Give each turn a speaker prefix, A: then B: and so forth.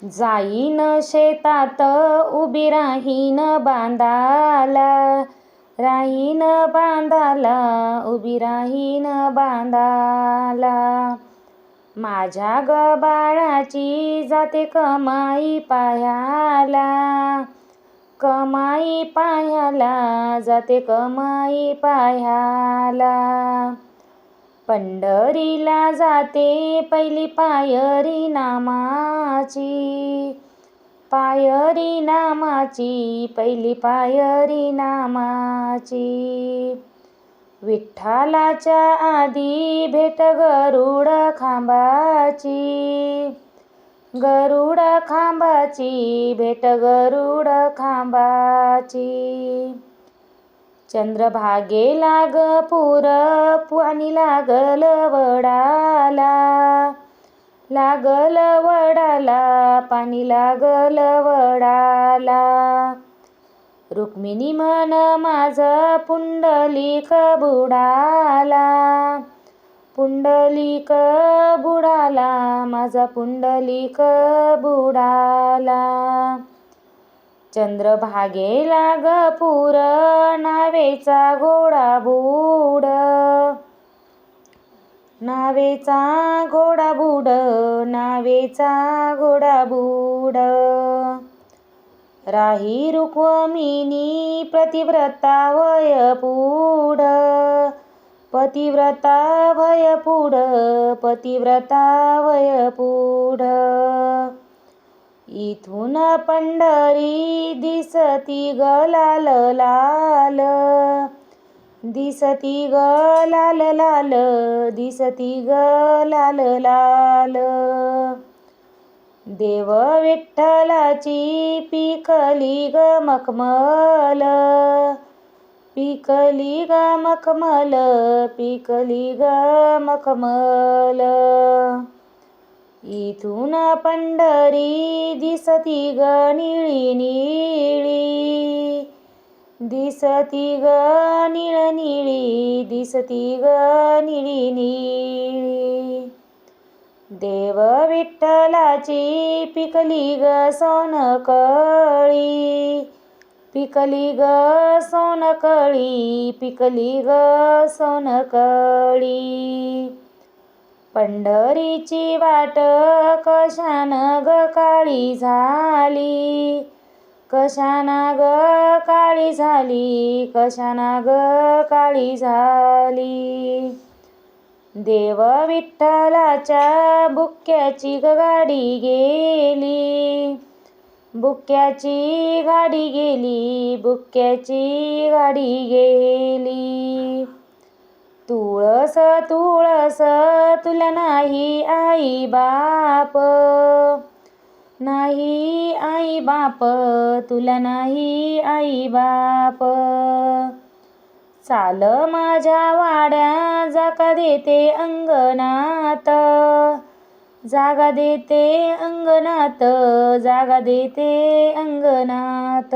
A: जाईन शेतात उभी राहीन बांधाला, राहीन बांधाला, उभी राहीन बांधाला. माझ्या ग बाळाची जाते कमाई पायाला, कमाई पायाला, जाते कमाई पायाला. पंढरीला जाते पहिली पायरी नामाची, पायरी नामाची, पहिली पायरी नामाची. विठ्ठलाच्या आधी भेट गरुड खांबाची, गरुड खांबाची, भेट गरुड खांबाची. चंद्रभागेला ग पूर पाणी लागल वडाला, लागल वडाला, पाणी लागल वडाला. रुक्मिणी म्हण माझं पुंडलिक बुडाला, पुंडलिक बुडाला, माझा पुंडलिक बुडाला. चंद्रभागेला ग पूर नावेचा घोडा बुड, नावेचा घोडा बुड, नावेचा घोडा बुड. राही रुक्मिणी पतिव्रता वय पुढ, पतिव्रता वय पुढ, पतिव्रता वय पुढ. इथून पंढरी दिसती ग लाल लाल, दिसती ग लाल लाल, दिसती ग लाल लाल. देव विठ्ठलाची पिकली ग मखमल, पिकली ग मखमल, पिकली ग मखमल. इथून पंढरी दिसती ग निळी निळी, दिसती ग निळ निळी, दिसती ग निळी निळी. देव विठ्ठलाची पिकली ग सोनकळी, पिकली ग सोनकळी, पिकली ग सोनकळी. पंढरीची वाट कशान ग काळी झाली, कशान ग काळी झाली, कशान ग काळी झाली. देव विठ्ठलाच्या बुक्क्याची गाडी गेली, बुक्क्याची गाडी गेली, बुक्क्याची गाडी गेली. तुळस तुळस तुला नाही आई बाप, नाही आई बाप, तुला नाही आई बाप. चाल माझ्या वाड्या जागा देते अंगणात, जागा देते अंगणात, जागा देते अंगणात.